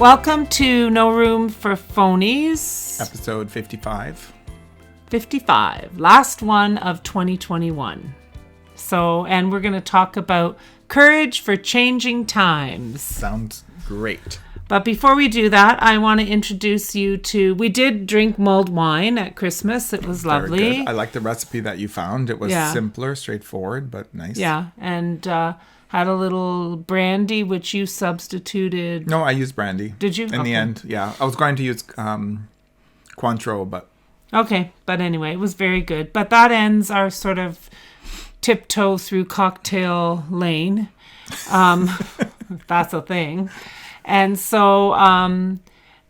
Welcome to No Room for Phonies. Episode 55. 55. Last one of 2021. And we're going to talk about courage for changing times. Sounds great. But before we do that, I want to introduce you to, we did drink mulled wine at Christmas. It was lovely. Very good. I like the recipe that you found. It was simpler, straightforward, but nice. Yeah, and had a little brandy, which you substituted. No, I used brandy. Did you? In the end, yeah. I was going to use Cointreau, but... Okay, but anyway, it was very good. But that ends our sort of tiptoe through cocktail lane. That's a thing. And so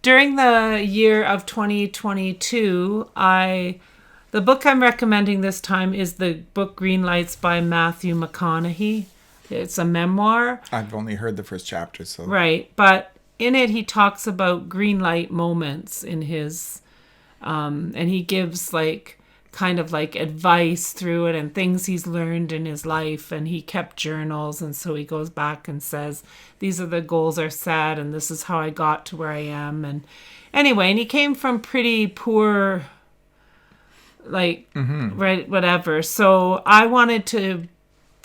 during the year of 2022, the book I'm recommending this time is the book Green Lights by Matthew McConaughey. It's a memoir. I've only heard the first chapter, so... Right, but in it he talks about green light moments in his... and he gives kind of advice through it and things he's learned in his life, and he kept journals, and so he goes back and says, these are the goals I set, and this is how I got to where I am. And anyway, and he came from pretty poor, right, whatever. So I wanted to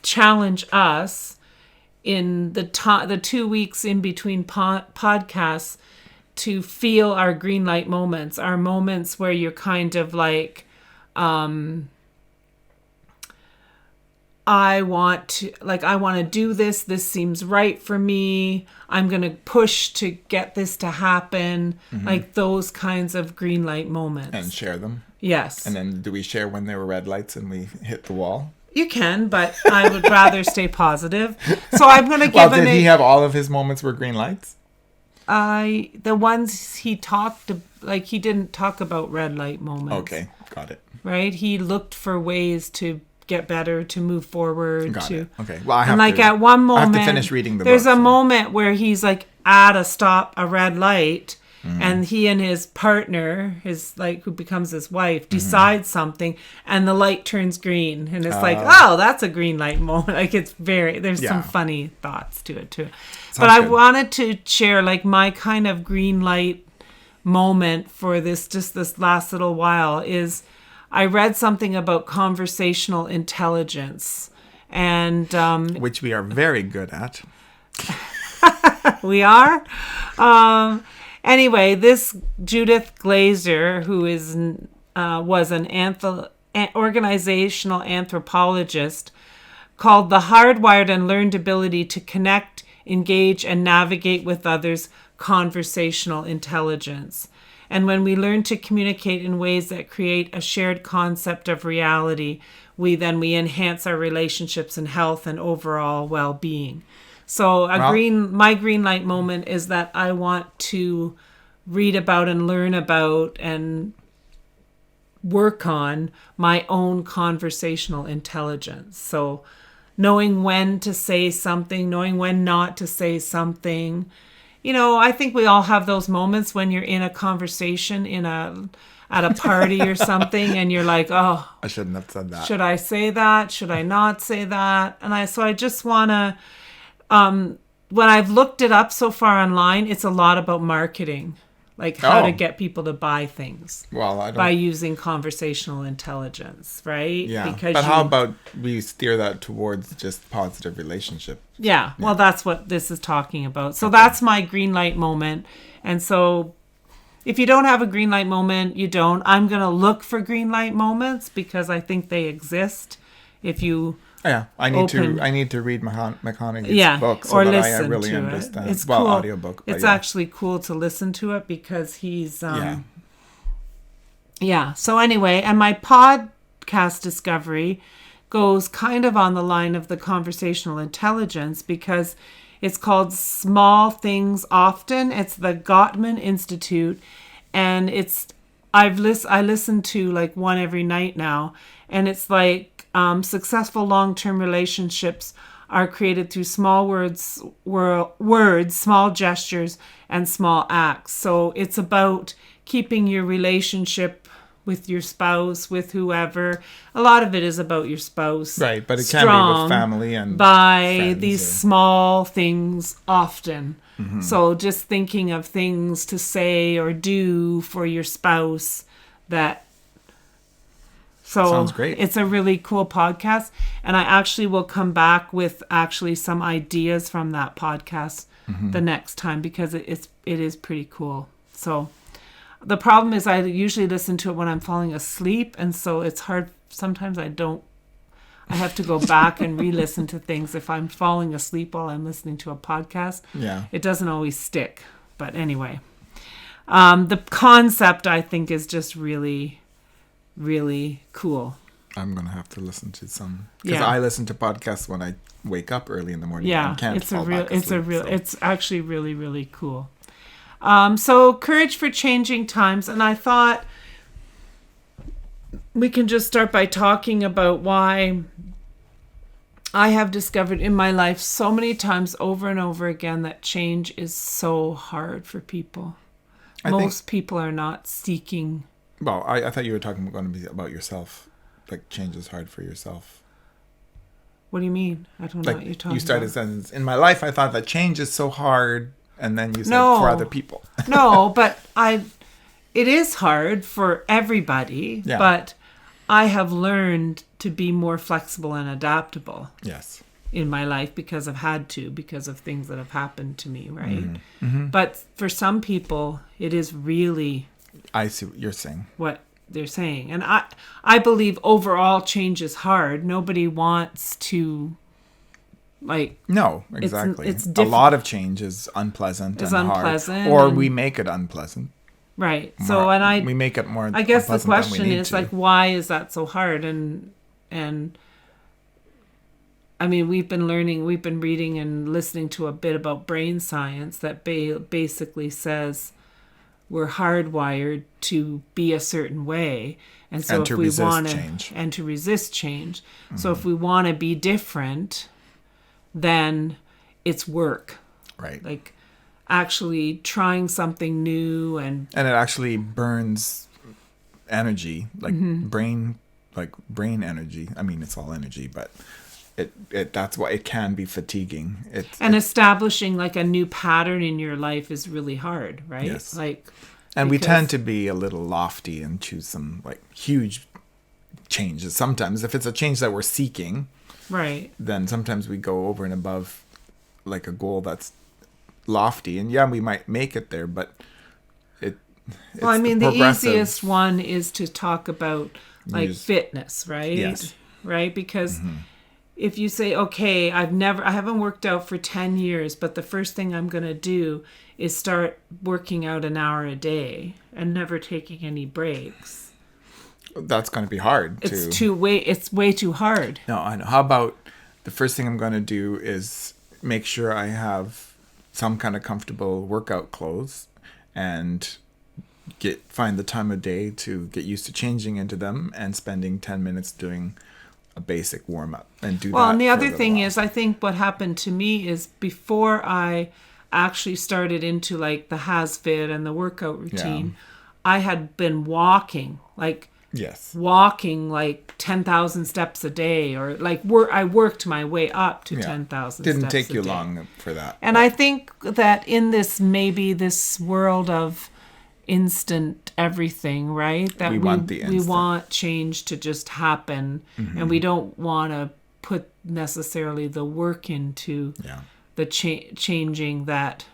challenge us in the 2 weeks in between podcasts to feel our green light moments, our moments where you're kind of I want to do this. This seems right for me. I'm going to push to get this to happen. Like those kinds of green light moments. And share them. Yes. And then do we share when there were red lights and we hit the wall? You can, but I would rather stay positive. So I'm going to give Well, did he have all of his moments were green lights? The ones he talked, he didn't talk about red light moments. Okay, got it. Right? He looked for ways to get better, to move forward. Got it. Okay. Well, at one moment, I have to finish reading the book. There's a moment where he's at a red light, and he and his partner, who becomes his wife, decide something, and the light turns green, and it's that's a green light moment. There's some funny thoughts to it too. But I wanted to share my kind of green light moment for this last little while is I read something about conversational intelligence, and which we are very good at. We are. Anyway, this Judith Glaser, who was an organizational anthropologist, called the hardwired and learned ability to connect, engage, and navigate with others conversational intelligence. And when we learn to communicate in ways that create a shared concept of reality, we enhance our relationships and health and overall well-being. So my green light moment is that I want to read about and learn about and work on my own conversational intelligence. So knowing when to say something, knowing when not to say something. I think we all have those moments when you're in a conversation at a party or something, and you're like, oh, I shouldn't have said that. Should I say that? Should I not say that? And I just want to, when I've looked it up so far online, it's a lot about marketing, how to get people to buy things. Well, by using conversational intelligence, right? Yeah. But how about we steer that towards just positive relationship? Yeah. Well, that's what this is talking about. So that's my green light moment. And so if you don't have a green light moment, you don't. I'm going to look for green light moments because I think they exist. If you... Yeah, I need to read McConaughey's book so that I really understand. It's cool. Audiobook. It's actually cool to listen to it because he's So anyway, and my podcast discovery goes kind of on the line of the conversational intelligence because it's called Small Things Often. It's the Gottman Institute, and I listen to one every night now, and it's successful long-term relationships are created through small words, small gestures, and small acts. So it's about keeping your relationship with your spouse, with whoever. A lot of it is about your spouse. Right, but it can be with family and by these small things often. Mm-hmm. So just thinking of things to say or do for your spouse that... So sounds great. It's a really cool podcast. And I actually will come back with actually some ideas from that podcast the next time, because it is pretty cool. So the problem is I usually listen to it when I'm falling asleep. And so it's hard. Sometimes I have to go back and re-listen to things if I'm falling asleep while I'm listening to a podcast. Yeah. It doesn't always stick. But anyway, the concept I think is just really... really cool. I'm gonna have to listen to some, because I listen to podcasts when I wake up early in the morning. Yeah, and can't it's fall back asleep, it's actually really, really cool. So courage for changing times, and I thought we can just start by talking about why I have discovered in my life so many times over and over again that change is so hard for people. Most people are not seeking. Well, I thought you were going to be about yourself. Like, change is hard for yourself. What do you mean? I don't know what you're talking about. You started a sentence. In my life, I thought that change is so hard. And then you said for other people. No, but it is hard for everybody. Yeah. But I have learned to be more flexible and adaptable. Yes. In my life because I've had to, because of things that have happened to me, right? Mm-hmm. Mm-hmm. But for some people, it is really... I see what you're saying. What they're saying. And I believe overall change is hard. Nobody wants to, like... No, exactly. It's a lot of change is unpleasant and hard. Or we make it unpleasant. Right. We make it more I guess the question is, like, why is that so hard? And I mean, we've been reading and listening to a bit about brain science that basically says... we're hardwired to be a certain way, and so if we want to resist change. Mm-hmm. So if we want to be different, then it's work, right? Like actually trying something new, and it actually burns energy, like brain energy. I mean, it's all energy, but that's why it can be fatiguing. Establishing like a new pattern in your life is really hard, right? Yes. And we tend to be a little lofty and choose some like huge changes. Sometimes if it's a change that we're seeking, right, then sometimes we go over and above like a goal that's lofty. And we might make it there, but the easiest one is to talk about like fitness, right? Yes. Right? Because if you say, okay, I haven't worked out for 10 years, but the first thing I'm going to do is start working out an hour a day and never taking any breaks. That's going to be hard. It's way too hard. No, I know. How about the first thing I'm going to do is make sure I have some kind of comfortable workout clothes and find the time of day to get used to changing into them and spending 10 minutes doing a basic warm-up and do that. Well, and the other thing is, I think what happened to me is before I actually started into like the HasFit and the workout routine, I had been walking like 10,000 steps a day, or like I worked my way up to 10,000 steps a day. Didn't take you long for that. And I think that in this world of instant everything, right? That we want change to just happen, and we don't want to put necessarily the work into the changing that.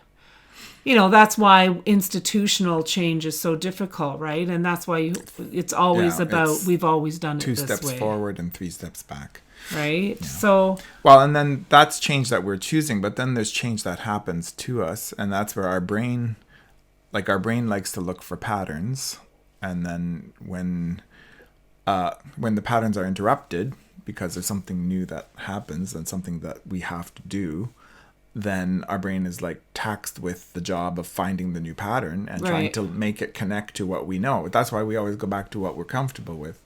That's why institutional change is so difficult, right? And that's why it's always about we've always done it this way. 2 steps forward and 3 steps back. Right? Yeah. So... Well, and then that's change that we're choosing, but then there's change that happens to us, and that's where our brain likes to look for patterns. And then when the patterns are interrupted because there's something new that happens and something that we have to do, then our brain is like taxed with the job of finding the new pattern and trying to make it connect to what we know. That's why we always go back to what we're comfortable with,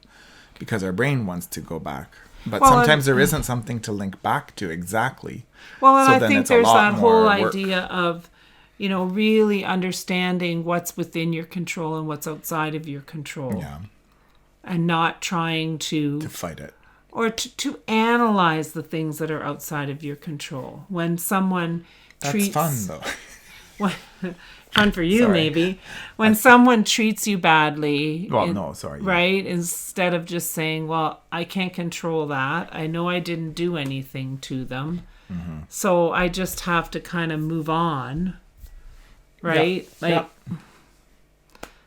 because our brain wants to go back. But sometimes there isn't something to link back to exactly. Well, and I think there's that whole idea of, really understanding what's within your control and what's outside of your control. Yeah. and not trying to fight it. or to analyze the things that are outside of your control. When someone That's treats fun, though. when, fun for you, Sorry. maybe. When someone treats you badly, Well, no, sorry. right? Instead of just saying, "Well, I can't control that. I know I didn't do anything to them, so I just have to kind of move on." Right? Yeah.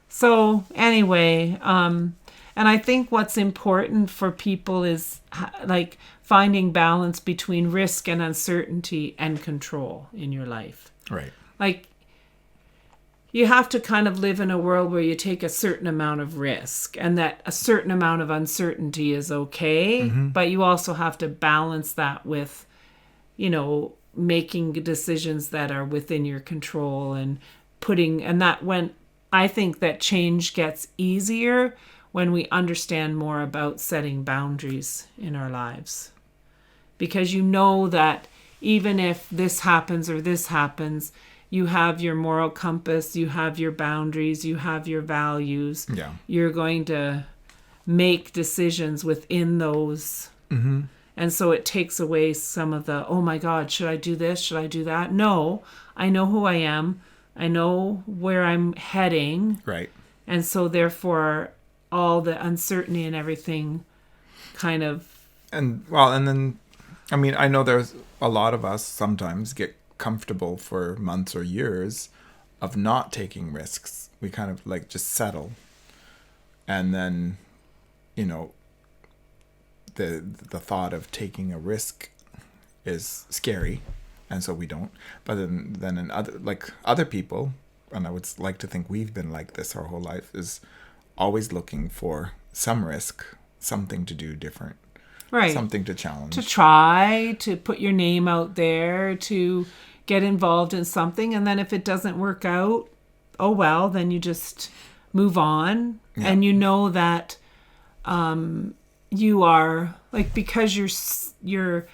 So anyway, and I think what's important for people is like finding balance between risk and uncertainty and control in your life. Right. Like, you have to kind of live in a world where you take a certain amount of risk and that a certain amount of uncertainty is okay, but you also have to balance that with, making decisions that are within your control and I think that change gets easier when we understand more about setting boundaries in our lives. Because you know that even if this happens or this happens, you have your moral compass, you have your boundaries, you have your values. Yeah. You're going to make decisions within those. Mm-hmm. And so it takes away some of the, oh my God, should I do this? Should I do that? No, I know who I am. I know where I'm heading. Right. And so therefore, all the uncertainty and everything kind of... And then, I mean, I know there's a lot of us sometimes get comfortable for months or years of not taking risks. We kind of like just settle. And then, the thought of taking a risk is scary. And so we don't. But then in other people, and I would like to think we've been like this our whole life, is always looking for some risk, something to do different, right, something to challenge, to try to put your name out there, to get involved in something, and then if it doesn't work out, oh well, then you just move on, and you know that you are like, because you're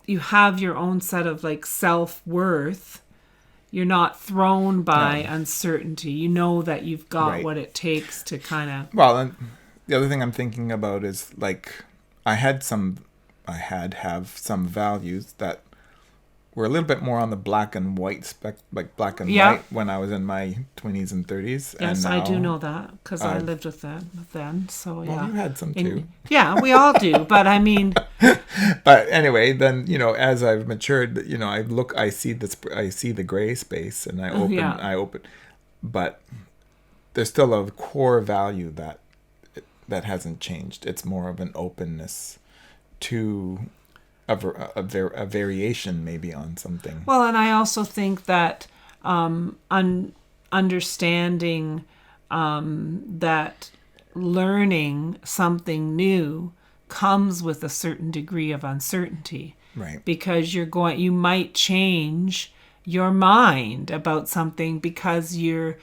you have your own set of like self-worth. You're not thrown by uncertainty. You know that you've got what it takes to kind of... Well, and the other thing I'm thinking about is like I have some values that were a little bit more on the black and white black and white when I was in my 20s and 30s. Yes, and now, I do know that because I lived with them then. So yeah, well, you had some too. Yeah, we all do. But I mean, but anyway, then as I've matured, I see the gray space, and I open, but there's still a core value that hasn't changed. It's more of an openness to a variation maybe on something. Well, and I also think that understanding that learning something new comes with a certain degree of uncertainty. Right. Because you might change your mind about something because you're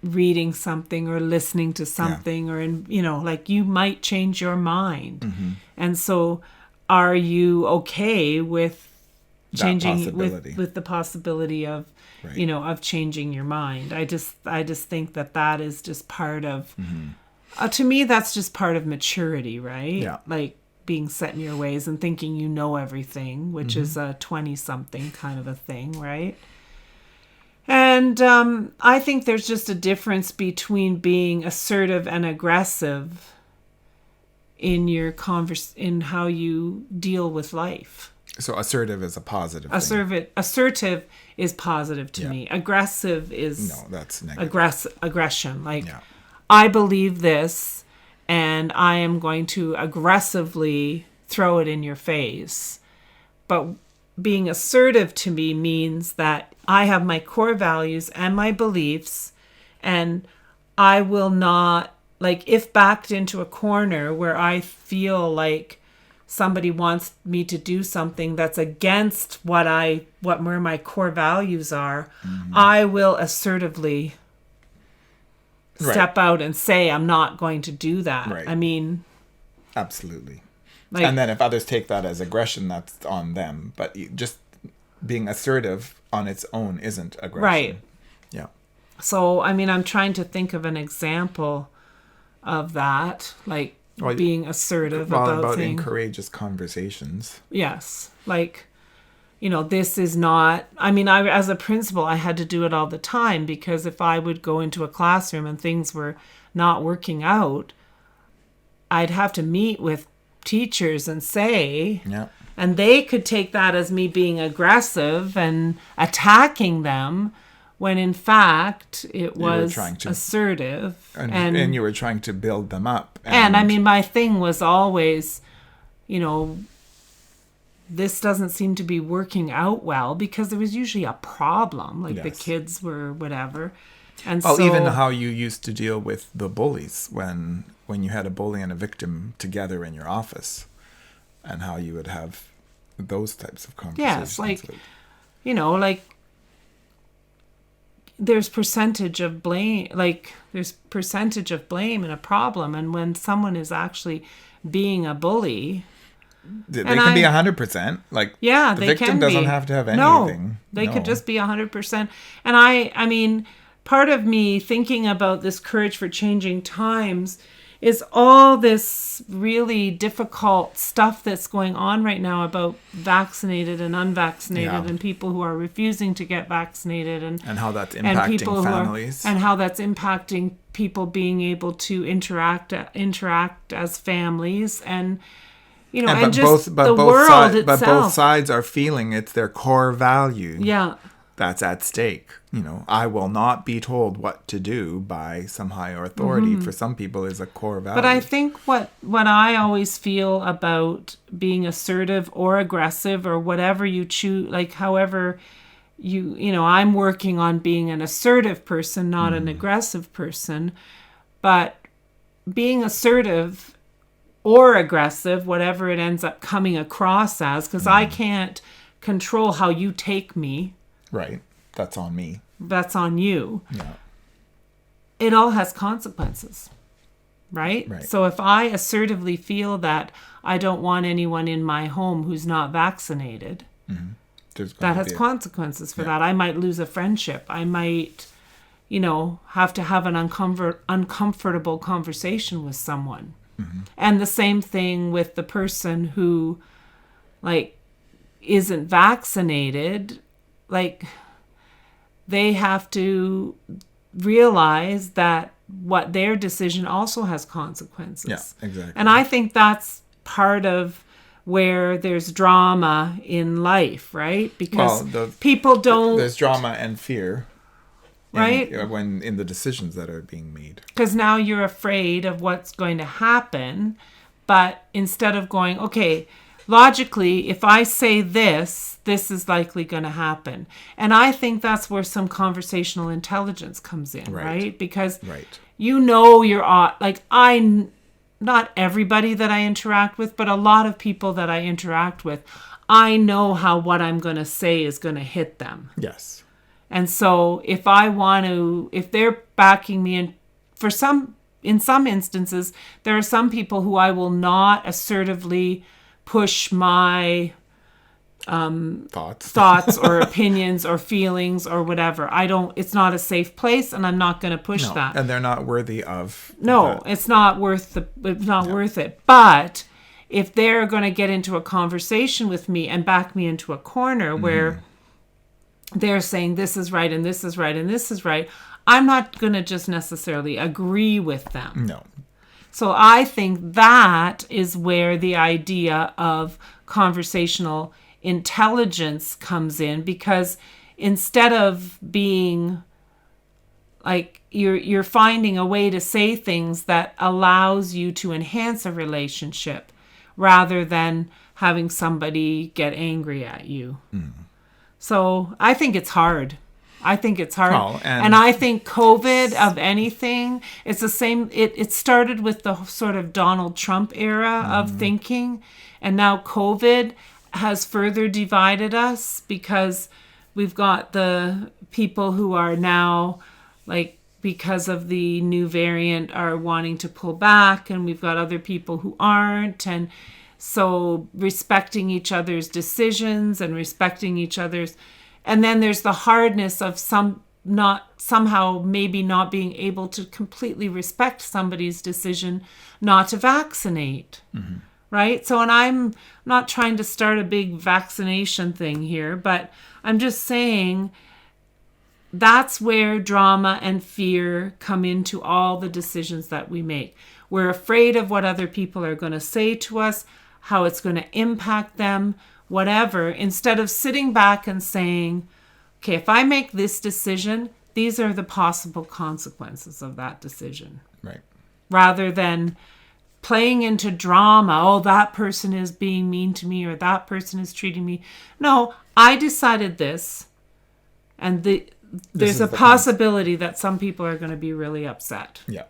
reading something or listening to something or you might change your mind. Mm-hmm. And so are you okay with changing with the possibility of of changing your mind? I just think that is just part of to me, that's just part of maturity, right? Yeah. Like being set in your ways and thinking you know everything, which is a 20-something kind of a thing, right? And I think there's just a difference between being assertive and aggressive in your in how you deal with life. So assertive is a positive thing. Assertive is positive to me. Aggressive is... No, that's negative. Aggression. Like, I believe this, and I am going to aggressively throw it in your face. But being assertive to me means that I have my core values and my beliefs, and I will not... Like, if backed into a corner where I feel like somebody wants me to do something that's against where my core values are, I will assertively step out and say, I'm not going to do that. Right. I mean... Absolutely. And then if others take that as aggression, that's on them. But just being assertive on its own isn't aggression. Right. Yeah. So, I mean, I'm trying to think of an example of that, like Well, being assertive well, about about things. courageous conversations. Yes, like, this is not, I mean, as a principal, I had to do it all the time, because if I would go into a classroom and things were not working out, I'd have to meet with teachers and say, Yeah. and they could take that as me being aggressive and attacking them, when in fact it was trying to- assertive. And you were trying to build them up. And I mean, my thing was always, this doesn't seem to be working out well, because there was usually a problem, like the Yes. kids were whatever. And Well, so, even how you used to deal with the bullies when you had a bully and a victim together in your office, and how you would have those types of conversations. yes, like, like there's percentage of blame, in a problem. And when someone is actually being a bully, they and can be 100%. Like, yeah, the they victim can doesn't be. have to have No, anything. they could just be 100%. And I mean, part of me thinking about this courage for changing times is all this really difficult stuff that's going on right now about vaccinated and unvaccinated, Yeah. and people who are refusing to get vaccinated, and And how that's and impacting people families. and how that's impacting people being able to interact as families, and and just the world itself. But both sides are feeling it's their core value. Yeah. That's at stake. I will not be told what to do by some higher authority. For some people, is a core value. But I think what I always feel about being assertive or aggressive, or whatever you choose, like however I'm working on being an assertive person, not an aggressive person. But being assertive or aggressive, whatever it ends up coming across as, because I can't control how you take me. Right. That's on me. That's on you. Yeah. It all has consequences, right? Right. So if I assertively feel that I don't want anyone in my home who's not vaccinated, that has consequences for that. I might lose a friendship. I might, have to have an uncomfortable conversation with someone. And the same thing with the person who, like, isn't vaccinated. Like, they have to realize that what their decision also has consequences. Yeah, exactly. And I think that's part of where there's drama in life, right? Because people don't... There's drama and fear. Right? When in the decisions that are being made. Because now you're afraid of what's going to happen. But instead of going, okay, logically, if I say this is likely going to happen. And I think that's where some conversational intelligence comes in, right? Because you're like, not everybody that I interact with, but a lot of people that I interact with, I know how what I'm going to say is going to hit them. Yes. And so if they're backing me in, in some instances, there are some people who I will not assertively push my thoughts or opinions or feelings or whatever. It's not a safe place, and I'm not going to push that. And they're not worthy of that. It's not worth worth it. But if they're going to get into a conversation with me and back me into a corner where they're saying this is right and this is right and this is right, I'm not going to just necessarily agree with them. No. So I think that is where the idea of conversational intelligence comes in, because instead of being like you're finding a way to say things that allows you to enhance a relationship rather than having somebody get angry at you. So I think it's hard. Oh, and I think COVID of anything, it's the same. It started with the sort of Donald Trump era of thinking. And now COVID has further divided us, because we've got the people who are now, like, because of the new variant, are wanting to pull back. And we've got other people who aren't. And so respecting each other's decisions and respecting each other's. And then there's the hardness of some not somehow maybe not being able to completely respect somebody's decision not to vaccinate. Right? So, and I'm not trying to start a big vaccination thing here, but I'm just saying that's where drama and fear come into all the decisions that we make. We're afraid of what other people are going to say to us, how it's going to impact them, whatever, instead of sitting back and saying, okay, if I make this decision, these are the possible consequences of that decision. Right. Rather than playing into drama, oh, that person is being mean to me or that person is treating me. No, I decided this, and there's a possibility that some people are going to be really upset. Yeah.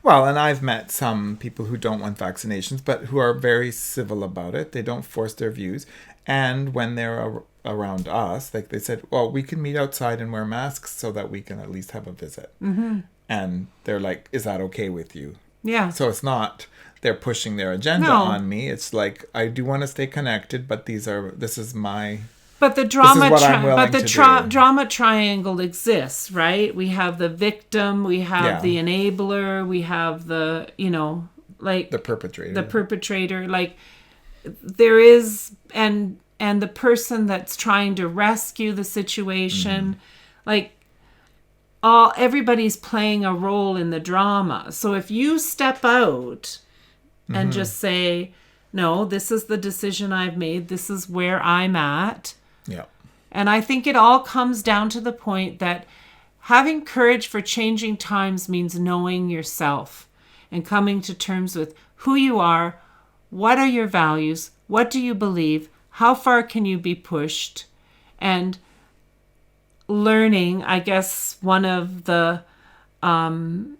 Well, and I've met some people who don't want vaccinations, but who are very civil about it. They don't force their views. And when they're around us, like they said, well, we can meet outside and wear masks so that we can at least have a visit. And they're like, is that okay with you? Yeah. So it's not they're pushing their agenda on me. It's like, I do want to stay connected, but this is my... But the drama, drama triangle exists, right? We have the victim, we have the enabler, we have the, like the perpetrator. The perpetrator, like there is, and the person that's trying to rescue the situation, like everybody's playing a role in the drama. So if you step out and just say, no, this is the decision I've made, this is where I'm at. Yeah. And I think it all comes down to the point that having courage for changing times means knowing yourself and coming to terms with who you are, what are your values, what do you believe, how far can you be pushed, and learning, I guess, one of the, I'm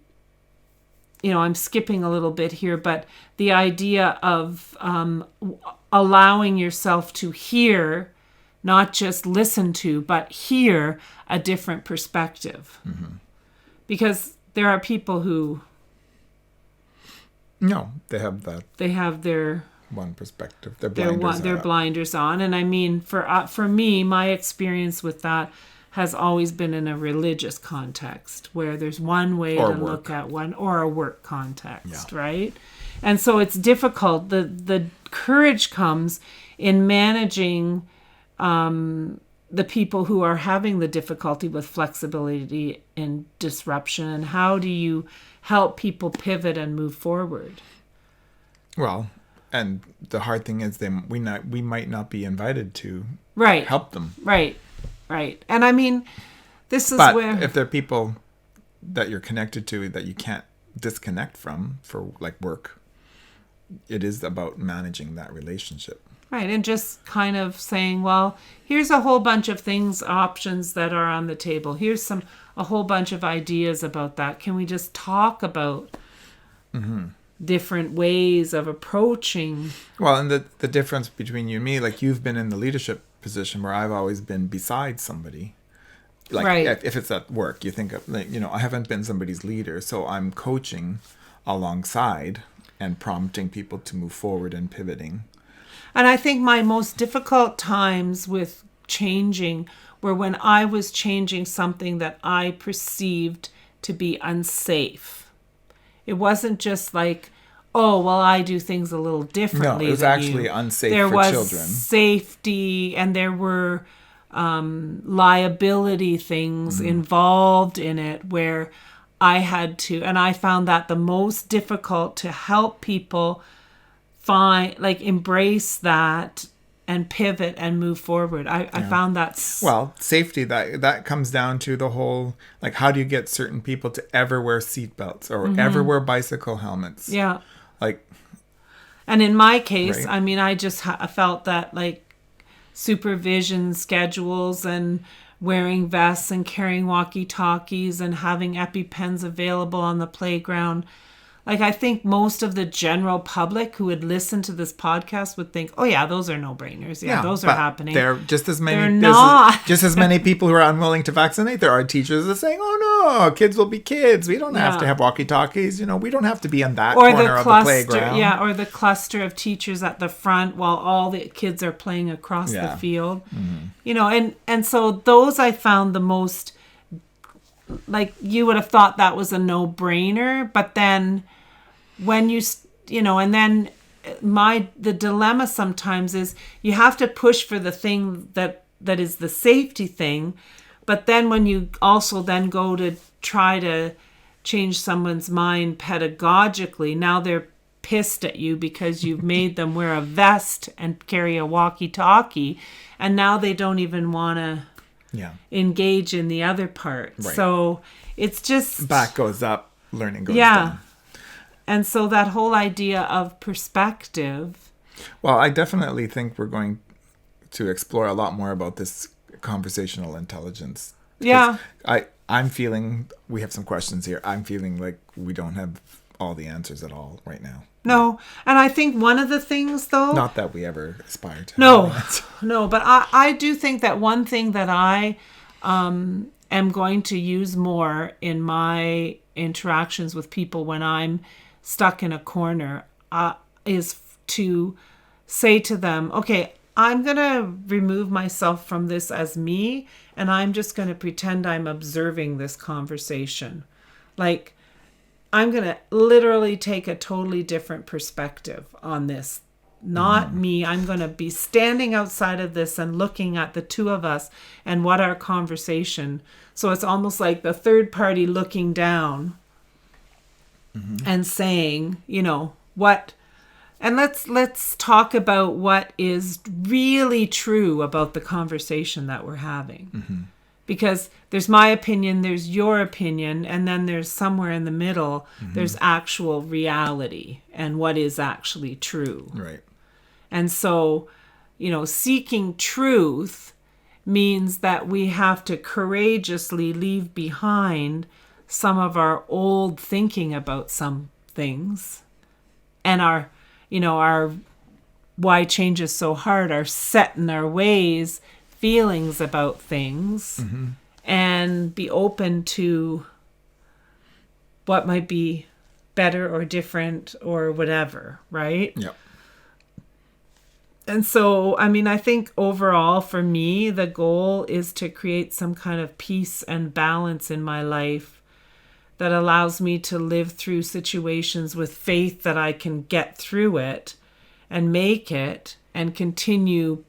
skipping a little bit here, but the idea of allowing yourself to hear, not just listen to, but hear a different perspective. Because there are people who... No, they have that. They have their... one perspective. Their blinders on. And I mean, for me, my experience with that has always been in a religious context where there's one way to look at one, or a work context, right? And so it's difficult. The courage comes in managing the people who are having the difficulty with flexibility and disruption, and how do you help people pivot and move forward? Well, and the hard thing is we might not be invited to help them. Right. And I mean, this is but if there are people that you're connected to that you can't disconnect from for like work, it is about managing that relationship. Right, and just kind of saying, well, here's a whole bunch of options that are on the table. Here's a whole bunch of ideas about that. Can we just talk about different ways of approaching? Well, and the difference between you and me, like you've been in the leadership position where I've always been beside somebody. Like if it's at work, you think of, I haven't been somebody's leader, so I'm coaching alongside and prompting people to move forward and pivoting. And I think my most difficult times with changing were when I was changing something that I perceived to be unsafe. It wasn't just like, oh, well, I do things a little differently. No, it was actually unsafe for children. There was safety, and there were liability things involved in it where I had to, and I found that the most difficult to help people embrace that and pivot and move forward. I found that... Well, safety, that comes down to the whole, like, how do you get certain people to ever wear seatbelts or ever wear bicycle helmets? Yeah. Like... And in my case, I mean, I just felt that, like, supervision schedules and wearing vests and carrying walkie-talkies and having EpiPens available on the playground. Like, I think most of the general public who would listen to this podcast would think, oh, yeah, those are no-brainers. Yeah, those are happening. There are just as many, They're not. Just as many people who are unwilling to vaccinate. There are teachers that are saying, oh, no, kids will be kids. We don't have to have walkie-talkies. We don't have to be on that corner of the playground. Yeah, or the cluster of teachers at the front while all the kids are playing across the field. And so those I found the most like you would have thought that was a no-brainer, but then when and then the dilemma sometimes is you have to push for the thing that is the safety thing, but then when you also then go to try to change someone's mind pedagogically, now they're pissed at you because you've made them wear a vest and carry a walkie-talkie, and now they don't even want to engage in the other part. Right. So it's just back goes up, learning goes down. And so that whole idea of perspective. Well, I definitely think we're going to explore a lot more about this conversational intelligence. Yeah. I'm feeling we have some questions here. I'm feeling like we don't have all the answers at all right now. No. And I think one of the things, though... Not that we ever aspire to. No, but I do think that one thing that I am going to use more in my interactions with people when I'm stuck in a corner is to say to them, okay, I'm going to remove myself from this as me, and I'm just going to pretend I'm observing this conversation. Like, I'm going to literally take a totally different perspective on this. Not me. I'm going to be standing outside of this and looking at the two of us and what our conversation. So it's almost like the third party looking down and saying, what. And let's talk about what is really true about the conversation that we're having. Because there's my opinion, there's your opinion, and then there's somewhere in the middle, there's actual reality and what is actually true. Right. And so, seeking truth means that we have to courageously leave behind some of our old thinking about some things and our why change is so hard, our set in our ways feelings about things, and be open to what might be better or different or whatever, right? Yep. And so, I think overall for me, the goal is to create some kind of peace and balance in my life that allows me to live through situations with faith that I can get through it and make it and continue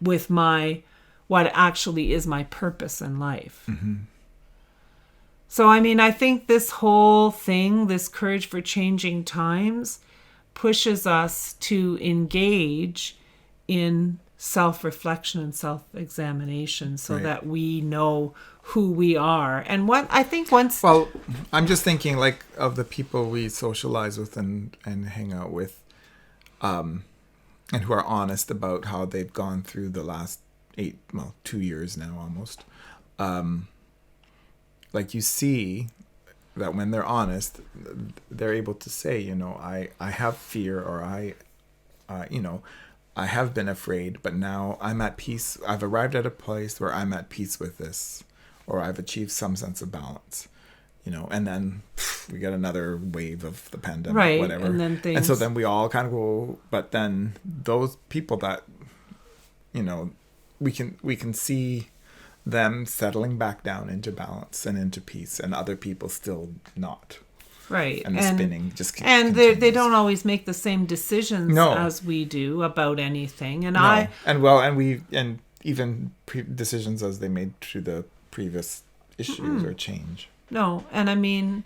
with what actually is my purpose in life. So, I think this whole thing, this courage for changing times, pushes us to engage in self-reflection and self-examination so that we know who we are. And what I think once... Well, I'm just thinking like of the people we socialize with and hang out with, and who are honest about how they've gone through the last 2 years now almost. Like you see that when they're honest, they're able to say, I have fear, or I have been afraid, but now I'm at peace. I've arrived at a place where I'm at peace with this, or I've achieved some sense of balance, and then we get another wave of the pandemic, right, whatever. And so then we all kind of go, but then those people that, we can see them settling back down into balance and into peace, and other people still not. Right. And the spinning just continues. And they don't always make the same decisions as we do about anything. And even decisions as they made through the previous issues or change. No. And I mean,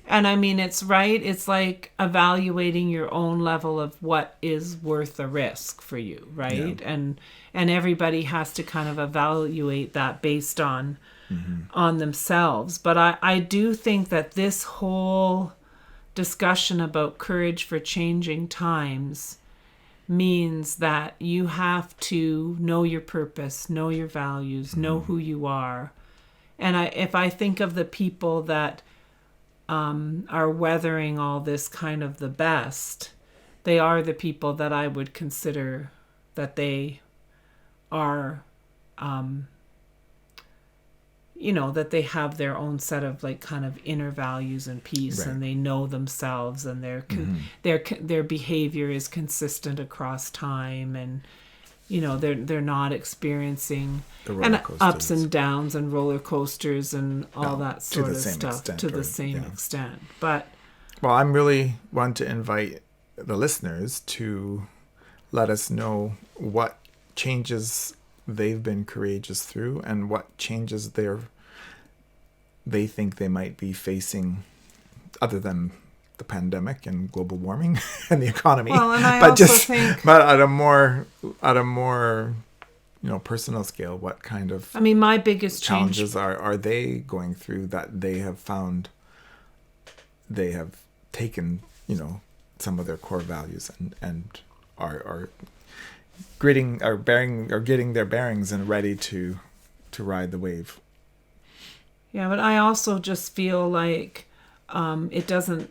it's right. It's like evaluating your own level of what is worth the risk for you, right? Yeah. And everybody has to kind of evaluate that based on themselves. But I do think that this whole discussion about courage for changing times means that you have to know your purpose, know your values, know who you are. And if I think of the people that are weathering all this kind of the best, they are the people that I would consider that they are, that they have their own set of like kind of inner values and peace, right. And they know themselves, and their behavior is consistent across time, they're not experiencing The roller and coasters. ups and downs and roller coasters and all No, that to sort the of same stuff extent, to the or- same yeah. extent. But Well, I'm really want to invite the listeners to let us know what changes they've been courageous through and what changes they think they might be facing other than the pandemic and global warming and the economy. Well, and I but also just think, but at a more personal scale, what kind of I mean, my biggest change, challenges are they going through that they have found they have taken some of their core values and are getting their bearings and ready to ride the wave. yeah, but I also just feel like it doesn't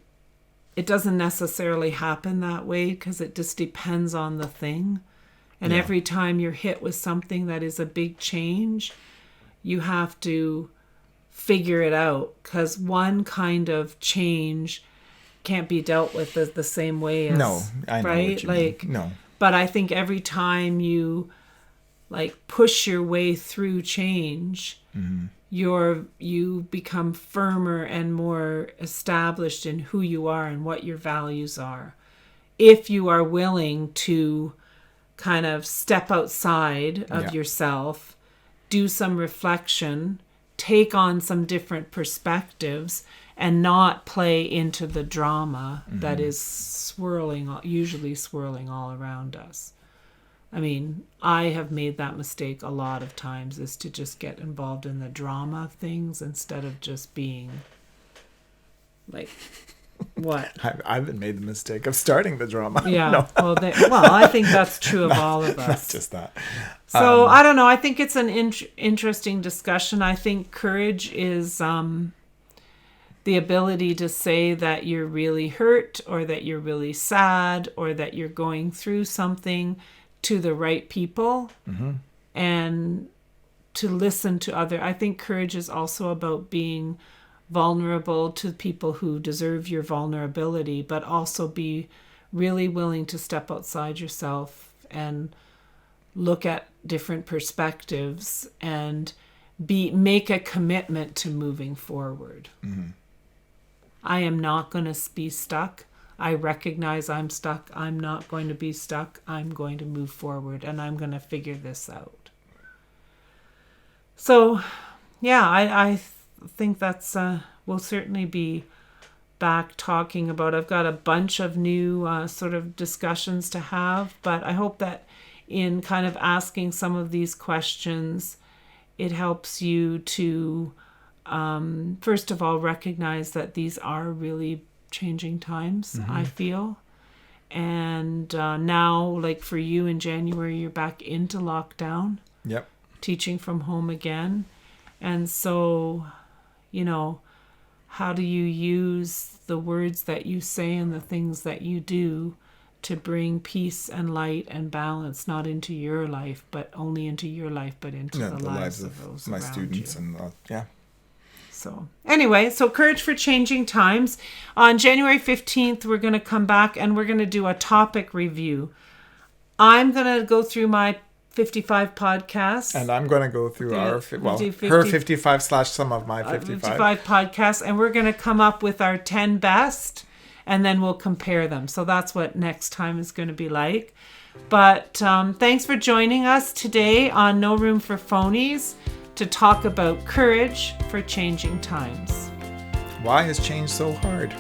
necessarily happen that way, because it just depends on the thing. And Yeah. every time you're hit with something that is a big change, you have to figure it out, because one kind of change can't be dealt with the same way as, No, I know right? what you Like, mean. No. but I think every time you push your way through change, Mm-hmm. you become firmer and more established in who you are and what your values are. If you are willing to kind of step outside of Yeah. yourself, do some reflection, take on some different perspectives, and not play into the drama that is usually swirling all around us. I mean, I have made that mistake a lot of times, is to just get involved in the drama of things instead of just being like, what? I've made the mistake of starting the drama. Yeah. No, Well, I think that's true of all of not us. just that. So I don't know. I think it's an interesting discussion. I think courage is the ability to say that you're really hurt, or that you're really sad, or that you're going through something to the right people, and to listen to I think courage is also about being vulnerable to people who deserve your vulnerability, but also be really willing to step outside yourself and look at different perspectives and make a commitment to moving forward. I am not going to be stuck. I recognize I'm stuck. I'm not going to be stuck. I'm going to move forward, and I'm going to figure this out. So, yeah, I think that's, we'll certainly be back talking about. I've got a bunch of new sort of discussions to have, but I hope that in kind of asking some of these questions, it helps you to, first of all, recognize that these are really changing times, I feel. And now, like for you in January, you're back into lockdown, Yep. teaching from home again. And so, how do you use the words that you say and the things that you do to bring peace and light and balance, not into your life, but only into your life, but into the lives of those my around students you. and yeah. So anyway, Courage for Changing Times. On January 15th, we're going to come back and we're going to do a topic review. I'm going to go through my 55 podcasts. And I'm going to go through her 55 / some of my 55 podcasts, and we're going to come up with our 10 best, and then we'll compare them. So that's what next time is going to be like. But thanks for joining us today on No Room for Phonies to talk about courage for changing times. Why is change so hard?